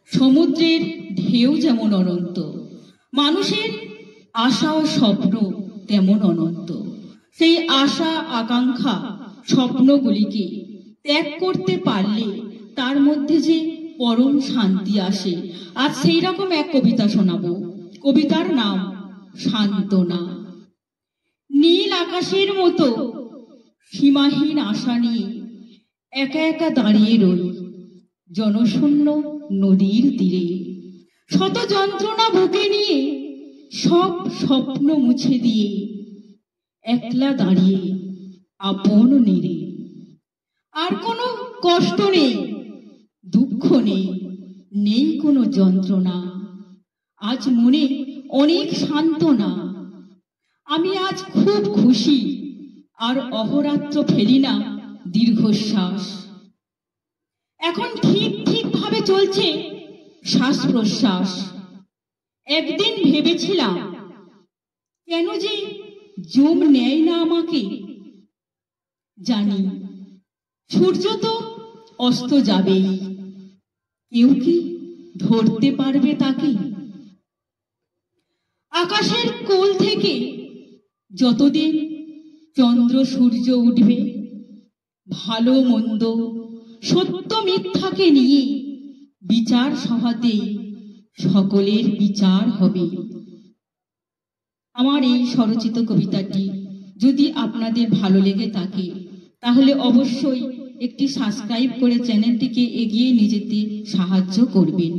সমুদ্রের ঢেউ যেমন অনন্ত, মানুষের আশা ও স্বপ্ন তেমন অনন্ত। সেই আশা আকাঙ্ক্ষা স্বপ্নগুলিকে ত্যাগ করতে পারলে তার মধ্যে যে পরম শান্তি আসে। আজ সেই রকম এক কবিতা শোনাবো। কবিতার নাম সান্ত্বনা। নীল আকাশের মতো সীমাহীন আশা নিয়ে একা একা দাঁড়িয়ে রই জনশূন্য নদীর তীরে। শত যন্ত্রণা বুকে নিয়ে সব স্বপ্ন মুছে দিয়ে একলা দাঁড়িয়ে আপন নীড়ে। আর কোনো কষ্ট নেই, দুঃখ নেই, নেই কোনো যন্ত্রণা। আজ মনে অনেক সান্ত্বনা। আমি আজ খুব খুশি, আর অহরাত্র ফেলি না দীর্ঘশ্বাস। এখন ঠিক ঠিক ভাবে চলছে শ্বাস প্রশ্বাস। একদিন ভেবেছিলাম কেন যে জম নেয় না আমাকে। জানি সূর্য তো অস্ত যাবেই, কেউ কি ধরতে পারবে তাকে? আকাশের কোল থেকে যতদিন চন্দ্র সূর্য উঠবে, ভালো মন্দ সত্য মিথ্যাকে নিয়ে বিচার সভাতেই সকলের বিচার হবে। আমার এই স্বরচিত কবিতাটি যদি আপনাদের ভালো লেগে থাকে তাহলে অবশ্যই একটি সাবস্ক্রাইব করে চ্যানেলটিকে এগিয়ে নিয়ে যেতে সাহায্য করবেন।